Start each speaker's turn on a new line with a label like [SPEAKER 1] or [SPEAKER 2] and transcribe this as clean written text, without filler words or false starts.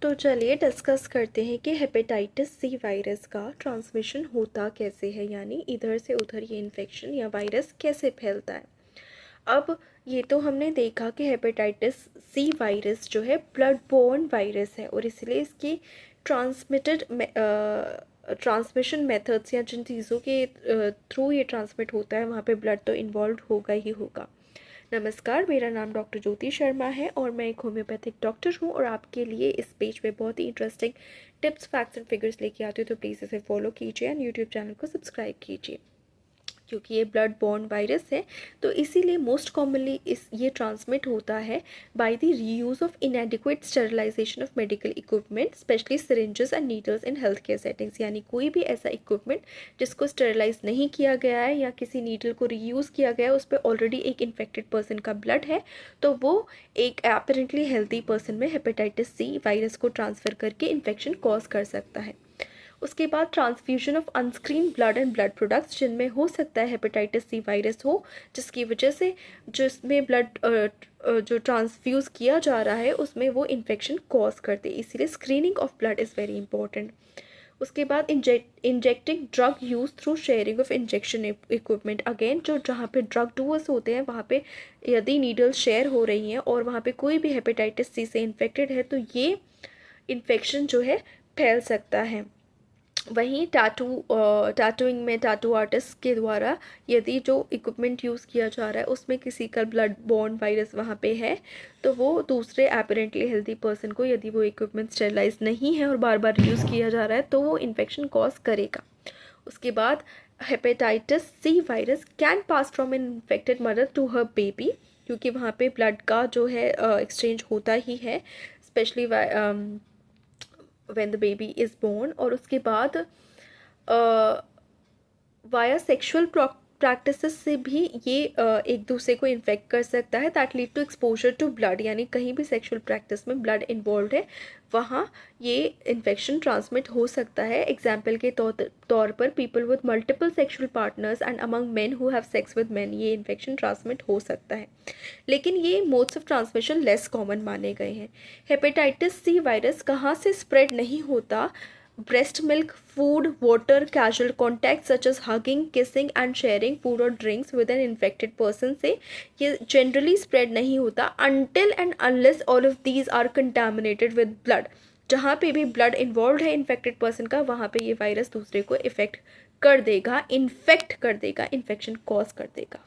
[SPEAKER 1] तो चलिए डिस्कस करते हैं कि हेपेटाइटिस सी वायरस का ट्रांसमिशन होता कैसे है, यानी इधर से उधर ये इन्फेक्शन या वायरस कैसे फैलता है। अब ये तो हमने देखा कि हेपेटाइटिस सी वायरस जो है ब्लड बोर्न वायरस है और इसलिए इसकी ट्रांसमिशन मेथड्स या जिन चीज़ों के थ्रू ये ट्रांसमिट होता है वहाँ पे ब्लड तो इन्वॉल्व होगा ही होगा। नमस्कार, मेरा नाम डॉक्टर ज्योति शर्मा है और मैं एक होम्योपैथिक डॉक्टर हूँ और आपके लिए इस पेज पे बहुत ही interesting tips, facts and figures लेके आती हूँ। तो प्लीज़ इसे फॉलो कीजिए एंड यूट्यूब चैनल को सब्सक्राइब कीजिए। क्योंकि ये ब्लड बॉर्न वायरस है तो इसीलिए मोस्ट कॉमनली ये ट्रांसमिट होता है by the reuse of inadequate sterilisation of medical equipment, especially syringes and needles in health care settings. यानी कोई भी ऐसा इक्विपमेंट जिसको स्टेरिलाइज नहीं किया गया है या किसी नीडल को रीयूज़ किया गया है, उस पर ऑलरेडी एक इन्फेक्टेड पर्सन का ब्लड है, तो वो एक एपरेंटली हेल्दी पर्सन में हेपेटाइटिस सी वायरस को ट्रांसफ़र करके इन्फेक्शन कॉज कर सकता है। उसके बाद transfusion of on screen blood and blood products, जिनमें हो सकता है हेपेटाइटिस सी वायरस हो, जिसकी वजह से जिसमें ब्लड जो ट्रांसफ्यूज़ किया जा रहा है उसमें वो इन्फेक्शन कॉज करते, इसीलिए screening of blood is very important. उसके बाद injecting drug use through sharing of injection equipment, again जो जहाँ पे ड्रग डूअर्स होते हैं वहाँ पे यदि नीडल्स शेयर हो रही हैं और वहाँ पे कोई भी हेपेटाइटिस सी से इन्फेक्टेड है तो ये इन्फेक्शन जो है फैल सकता है। वहीं टैटूइंग में टैटू आर्टिस्ट के द्वारा यदि जो इक्विपमेंट यूज़ किया जा रहा है उसमें किसी का ब्लड बॉर्न वायरस वहाँ पे है तो वो दूसरे एपरेंटली हेल्दी पर्सन को, यदि वो इक्विपमेंट स्टेरिलाइज नहीं है और बार बार यूज़ किया जा रहा है, तो वो इन्फेक्शन कॉज करेगा। उसके बाद hepatitis C virus can pass from an infected mother to her baby, क्योंकि वहाँ पे ब्लड का जो है एक्सचेंज होता ही है, especially when the baby is born. और उसके बाद वाया सेक्शुअल प्रैक्टिसेस से भी ये एक दूसरे को इन्फेक्ट कर सकता है, that lead to exposure to blood. यानी कहीं भी सेक्शुअल प्रैक्टिस में ब्लड इन्वॉल्व है वहाँ ये इन्फेक्शन ट्रांसमिट हो सकता है। एग्जाम्पल के तौर पर people with multiple sexual partners and among men who have sex with main, ये इन्फेक्शन ट्रांसमिट हो सकता है, लेकिन ये modes of transmission less common माने गए हैं। हेपेटाइटिस सी वायरस कहाँ से स्प्रेड नहीं होता? Breast milk, food, water, casual contact such as hugging, kissing and sharing food or drinks with an infected person से ये generally spread नहीं होता until and unless all of these are contaminated with blood। जहाँ पे भी blood involved है infected person का, वहाँ पे ये वायरस दूसरे को इफेक्ट कर देगा, इन्फेक्ट कर देगा, इन्फेक्शन कॉज कर देगा।